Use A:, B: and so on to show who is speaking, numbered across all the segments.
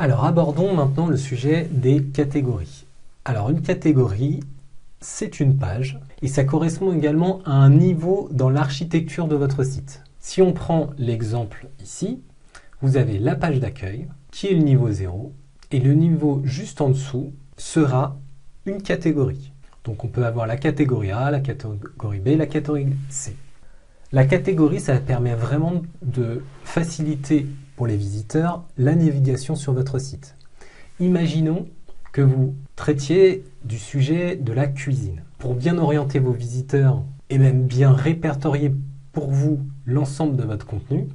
A: Alors abordons maintenant le sujet des catégories. Alors une catégorie, c'est une page et ça correspond également à un niveau dans l'architecture de votre site. Si on prend l'exemple ici, vous avez la page d'accueil qui est le niveau 0 et le niveau juste en dessous sera une catégorie. Donc on peut avoir la catégorie A, la catégorie B, la catégorie C. La catégorie, ça permet vraiment de faciliter pour les visiteurs la navigation sur votre site. Imaginons que vous traitiez du sujet de la cuisine. Pour bien orienter vos visiteurs et même bien répertorier pour vous l'ensemble de votre contenu,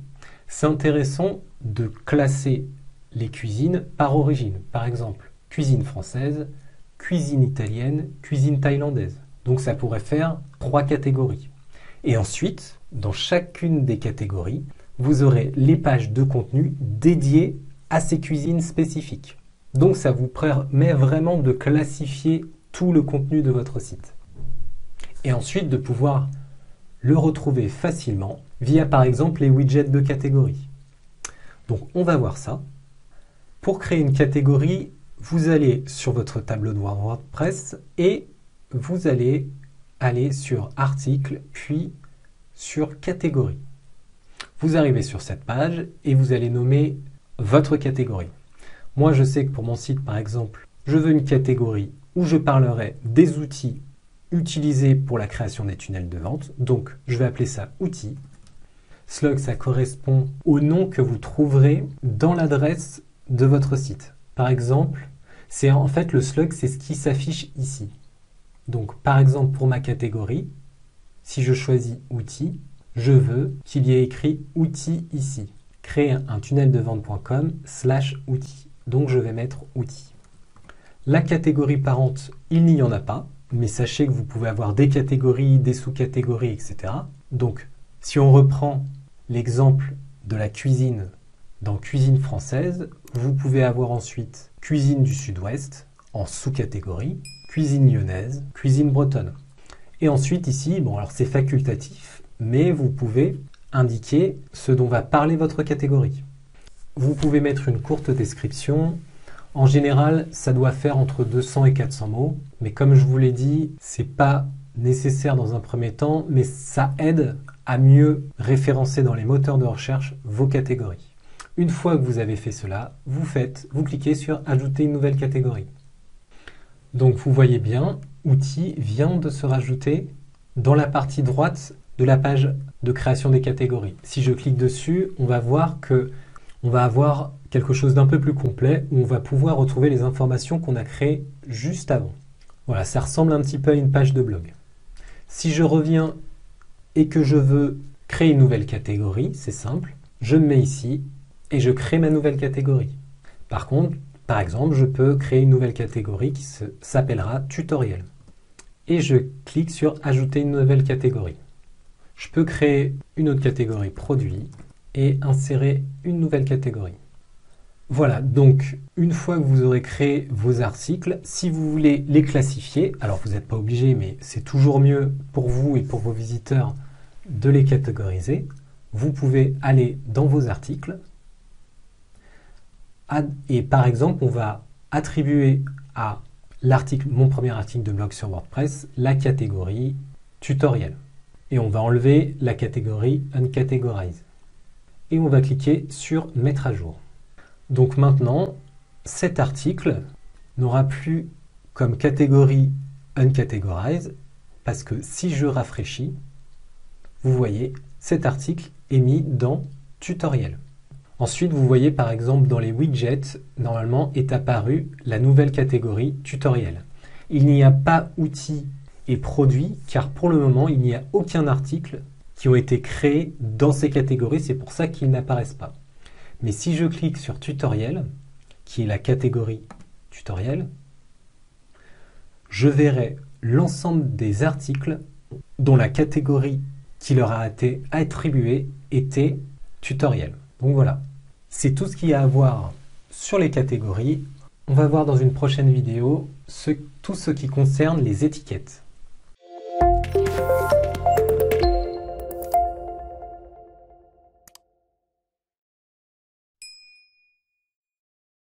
A: c'est intéressant de classer les cuisines par origine. Par exemple, cuisine française, cuisine italienne, cuisine thaïlandaise. Donc ça pourrait faire 3 catégories. Et ensuite, dans chacune des catégories, vous aurez les pages de contenu dédiées à ces cuisines spécifiques. Donc ça vous permet vraiment de classifier tout le contenu de votre site. Et ensuite de pouvoir le retrouver facilement via par exemple les widgets de catégorie. Donc on va voir ça. Pour créer une catégorie, vous allez sur votre tableau de WordPress et vous allez aller sur article puis sur catégorie. Vous arrivez sur cette page et vous allez nommer votre catégorie. Moi je sais que pour mon site par exemple, je veux une catégorie où je parlerai des outils utilisés pour la création des tunnels de vente. Donc je vais appeler ça outils. Slug, ça correspond au nom que vous trouverez dans l'adresse de votre site. Par exemple, c'est en fait le slug, c'est ce qui s'affiche ici. Donc par exemple pour ma catégorie, si je choisis outils, je veux qu'il y ait écrit outils ici. Créer un tunnel de vente.com/outils. Donc je vais mettre outils. La catégorie parente, il n'y en a pas, mais sachez que vous pouvez avoir des catégories, des sous-catégories, etc. Donc si on reprend l'exemple de la cuisine dans cuisine française, vous pouvez avoir ensuite cuisine du sud-ouest en sous-catégorie, cuisine lyonnaise, cuisine bretonne. Et ensuite ici, bon alors c'est facultatif, mais vous pouvez indiquer ce dont va parler votre catégorie. Vous pouvez mettre une courte description. En général, ça doit faire entre 200 et 400 mots, mais comme je vous l'ai dit, c'est pas nécessaire dans un premier temps, mais ça aide à mieux référencer dans les moteurs de recherche vos catégories. Une fois que vous avez fait cela, vous cliquez sur ajouter une nouvelle catégorie. Donc vous voyez bien, outils vient de se rajouter dans la partie droite de la page de création des catégories. Si je clique dessus, on va voir que on va avoir quelque chose d'un peu plus complet où on va pouvoir retrouver les informations qu'on a créées juste avant. Voilà, ça ressemble un petit peu à une page de blog. Si je reviens et que je veux créer une nouvelle catégorie, c'est simple, je me mets ici et je crée ma nouvelle catégorie. Par contre, par exemple, je peux créer une nouvelle catégorie qui s'appellera tutoriel. Et je clique sur ajouter une nouvelle catégorie. Je peux créer une autre catégorie produit et insérer une nouvelle catégorie. Voilà, donc une fois que vous aurez créé vos articles, si vous voulez les classifier, alors vous n'êtes pas obligé, mais c'est toujours mieux pour vous et pour vos visiteurs de les catégoriser, vous pouvez aller dans vos articles et par exemple, on va attribuer à l'article, mon premier article de blog sur WordPress, la catégorie tutoriel. Et on va enlever la catégorie uncategorize. Et on va cliquer sur mettre à jour. Donc maintenant, cet article n'aura plus comme catégorie uncategorize parce que si je rafraîchis, vous voyez, cet article est mis dans tutoriel. Ensuite, vous voyez par exemple dans les widgets, normalement est apparue la nouvelle catégorie tutoriel. Il n'y a pas outils et produits car pour le moment, il n'y a aucun article qui ont été créés dans ces catégories, c'est pour ça qu'ils n'apparaissent pas. Mais si je clique sur tutoriel, qui est la catégorie tutoriel, je verrai l'ensemble des articles dont la catégorie qui leur a été attribuée était tutoriel. Donc voilà, c'est tout ce qu'il y a à voir sur les catégories. On va voir dans une prochaine vidéo tout ce qui concerne les étiquettes.